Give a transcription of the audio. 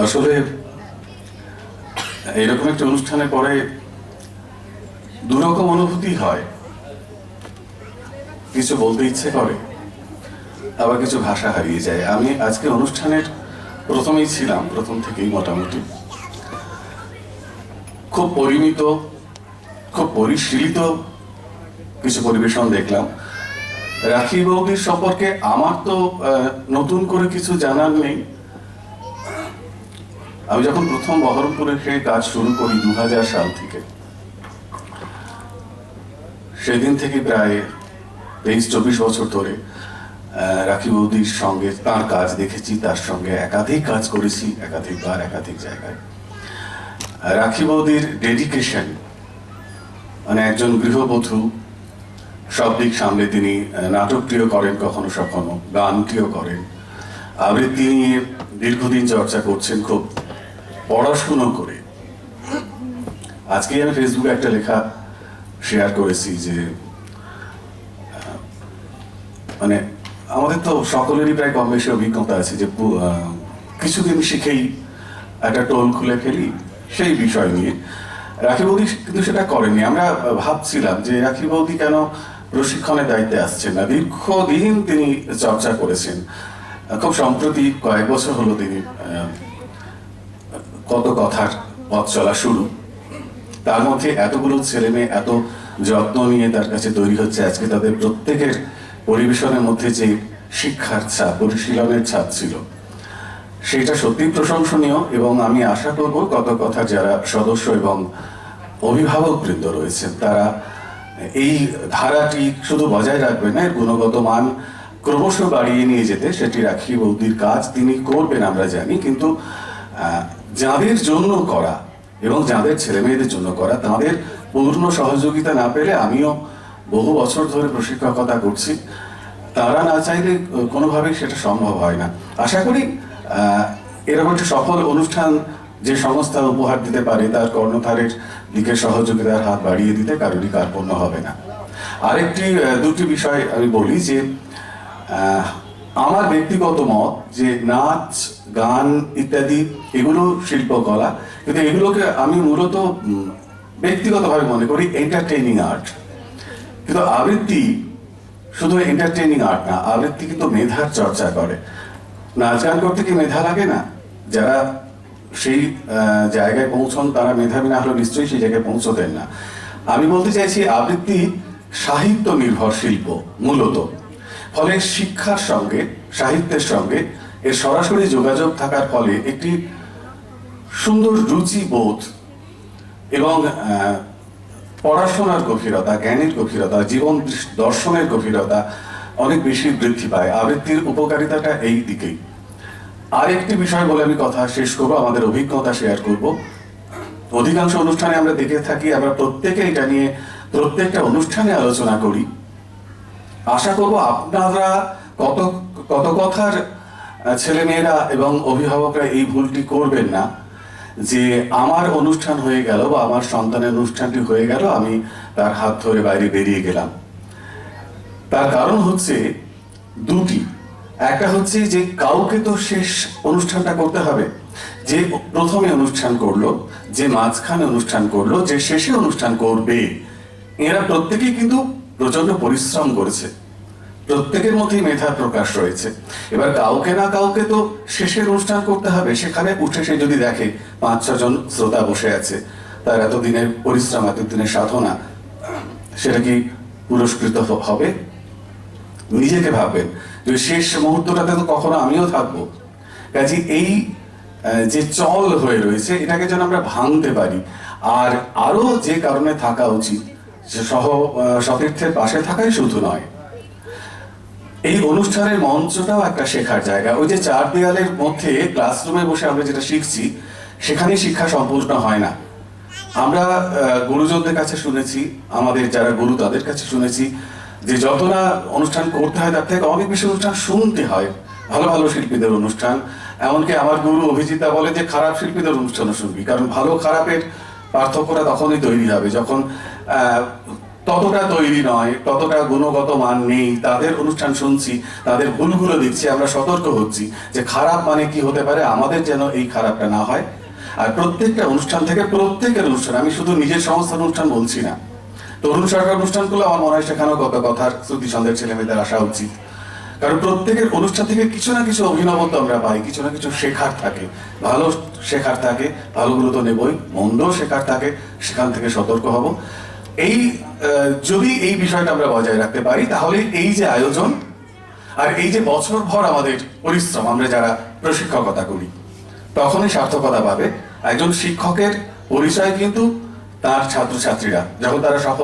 আসলে এরকম একটা অনুষ্ঠানের পরে দুরকম অনুভূতি হয়। কিছু বলতে ইচ্ছে করে, আবার কিছু ভাষা হারিয়ে যায়। আমি আজকে অনুষ্ঠানের প্রথমেই ছিলাম, প্রথম থেকেই মোটামুটি খুব পরিমিত, খুব পরিশীলিত কিছু পরিবেশন দেখলাম। রাখি বৌদির সম্পর্কে আমার তো নতুন করে কিছু জানার নেই। আমি যখন প্রথম বহরমপুরে সেই কাজ শুরু করি 2000 সাল থেকে, সেদিন থেকে প্রায় 23-24 বছর ধরে রাখি বৌদির সঙ্গে তার কাজ দেখেছি, তার সঙ্গে একাধিক কাজ করেছি, একাধিকবার একাধিক জায়গায়। রাখি বৌদির ডেডিকেশন, মানে একজন গৃহবধূ, সব দিক সামলে তিনি নাটকটিও করেন, কখনো কখনো গানটিও করেন, আবৃত্তি নিয়ে দীর্ঘদিন চর্চা করছেন, খুব পড়াশুনো করে। আজকে আমি ফেসবুকে একটা লেখা শেয়ার করেছি যে মানে আমাদের তো সকলেরই প্রায় কম বেশি অভিজ্ঞতা আছে যে কিছুদিন শিখেই একটা টোল খুলে ফেলি সেই বিষয় নিয়ে। রাখি বৌদি কিন্তু সেটা করেননি। আমরা ভাবছিলাম যে রাখি বৌদি কেন প্রশিক্ষণের দায়িত্বে আসছেন না। দীর্ঘদিন তিনি চর্চা করেছেন। খুব সম্প্রতি কয়েক বছর হলো তিনি কত কথার পথ চলা শুরু। তার মধ্যে এতগুলো ছেলে মেয়ে এত যত্ন নিয়ে তার কাছে তৈরি হচ্ছে। আজকে তাদের প্রত্যেকের পরিবেশনের মধ্যে যে শিক্ষার ছাপ, পরিশীলনের ছাপ ছিল, সেটা সত্যি প্রশংসনীয়। এবং আমি আশা করব কত কথা যারা সদস্য এবং অভিভাবক বৃন্দ রয়েছেন তারা এই ধারাটি শুধু বজায় রাখবেন না, এর গুণগত মান ক্রমশ বাড়িয়ে নিয়ে যেতে সেটি রাখি বৌদির কাজ তিনি করবেন আমরা জানি। কিন্তু যাদের জন্য করা এবং যাদের ছেলে মেয়েদের জন্য করা, তাদের পূর্ণ সহযোগিতা না পেলে, আমিও বহু বছর ধরে প্রশিক্ষকতা করছি, তারা না চাইলে কোনোভাবেই সেটা সম্ভব হয় না। আশা করি এরকম একটা সফল অনুষ্ঠান যে সংস্থা উপহার দিতে পারে, তার কর্ণধারের দিকে সহযোগিতার হাত বাড়িয়ে দিতে কারোরই কার্পণ্য হবে না। আরেকটি দুটি বিষয় আমি বলি যে আমার ব্যক্তিগত মত যে নাচ, গান ইত্যাদি এগুলো শিল্পকলা, কিন্তু এগুলোকে আমি মূলত ব্যক্তিগতভাবে মনে করি এন্টারটেইনিং আর্ট। কিন্তু আবৃত্তি শুধু এন্টারটেইনিং আর্ট না, আবৃত্তি কিন্তু মেধার চর্চা করে। নাচ গান করতে কি মেধা লাগে না? যারা সেই জায়গায় পৌঁছন তারা মেধাবী না হলে নিশ্চয়ই সেই জায়গায় পৌঁছতেন না। আমি বলতে চাইছি আবৃত্তি সাহিত্য নির্ভর শিল্প মূলত। ফলে শিক্ষার সঙ্গে, সাহিত্যের সঙ্গে এর সরাসরি যোগাযোগ থাকার ফলে একটি সুন্দর রুচিবোধ এবং পড়াশোনার গভীরতা, জ্ঞানের গভীরতা, জীবন দর্শনের গভীরতা অনেক বেশি বৃদ্ধি পায়। আবৃত্তির উপকারিতাটা এই দিকেই। আরেকটি বিষয় বলে আমি কথা শেষ করবো, আমাদের অভিজ্ঞতা শেয়ার করব। অধিকাংশ অনুষ্ঠানে আমরা দেখে থাকি, আমরা প্রত্যেকে এটা নিয়ে প্রত্যেকটা অনুষ্ঠানে আলোচনা করি। আশা করব আপনারা কত কত কথার ছেলেমেয়েরা এবং অভিভাবকরা এই ভুলটি করবেন না যে আমার অনুষ্ঠান হয়ে গেল বা আমার সন্তানের অনুষ্ঠানটি হয়ে গেল, আমি তার হাত ধরে বাইরে বেরিয়ে গেলাম। তার কারণ হচ্ছে দুটি। একটা হচ্ছে যে কাউকে তো শেষ অনুষ্ঠানটা করতে হবে। যে প্রথমে অনুষ্ঠান করলো, যে মাঝখানে অনুষ্ঠান করলো, যে শেষে অনুষ্ঠান করবে, এরা প্রত্যেকেই কিন্তু প্রচন্ড পরিশ্রম করেছে, প্রত্যেকের মধ্যেই মেধার প্রকাশ রয়েছে। এবার কাউকে না কাউকে তো শেষের অনুষ্ঠান করতে হবে। সেখানে উঠে সে যদি দেখে 5-6 জন শ্রোতা বসে আছে, তার এতদিনের পরিশ্রম, এতদিনের সাধনা, সেটা কি পুরস্কৃত হবে? নিজেকে ভাববেন যে শেষ মুহূর্তটাতে তো কখনো আমিও থাকবো। কাজে এই যে চল হয়ে রয়েছে এটাকে যেন আমরা ভাঙতে পারি। আর আরো যে কারণে থাকা উচিত, যে সতীর্থের পাশে থাকাই শুধু নয়, এই অনুষ্ঠানের মঞ্চটাও একটা শেখার জায়গা। ওই যে 4 দেয়ালের মধ্যে ক্লাসরুমে বসে আমরা যেটা শিখছি, সেখানেই শিক্ষা সম্পূর্ণ হয় না। আমরা গুরুজনদের কাছে শুনেছি, আমাদের যারা গুরু তাদের কাছে শুনেছি যে যত না অনুষ্ঠান করতে হয় তার থেকে অনেক বেশি অনুষ্ঠান শুনতে হয়। ভালো ভালো শিল্পীদের অনুষ্ঠান, এমনকি আমার গুরু অভিজিতা বলে যে খারাপ শিল্পীদের অনুষ্ঠানও শুনবি, কারণ ভালো খারাপের পার্থক্যটা তখনই তৈরি হবে যখন ততটা তৈরি নয়, ততটা গুণগত মান নেই, তাদের অনুষ্ঠান শুনছি, তাদের ভুলগুলো দেখছি, আমরা সতর্ক হচ্ছি যে খারাপ মানে কি হতে পারে, আমাদের যেন এই খারাপটা না হয়। আর প্রত্যেকটা অনুষ্ঠান থেকে, প্রত্যেকের অনুষ্ঠান, আমি শুধু নিজের সংস্থার অনুষ্ঠান বলছি না, তরুণ সরকার অনুষ্ঠানগুলো আমার মনে হয় সেখানেও কত কথার শ্রুতি সন্ধ্যের ছেলে মেয়েদের আসা উচিত। কারণ প্রত্যেকের অনুষ্ঠান থেকে কিছু না কিছু অভিনবত্ব আমরা পাই, কিছু না কিছু শেখার থাকে, ভালো শেখার থাকে, ভালোগুলো তো নেবই, মন্দ শেখার থাকে, সেখান থেকে সতর্ক হব। এই যদি এই বিষয়টা আমরা বজায় রাখতে পারি, তাহলে এই যে আয়োজন আর এই যে বছরভর আমাদের পরিশ্রম, আমরা যারা প্রশিক্ষকতা করি, তখনই সার্থকতা পাবে। একজন শিক্ষকের পরিচয় কিন্তু তার ছাত্রছাত্রীরা, যখন তারা সফল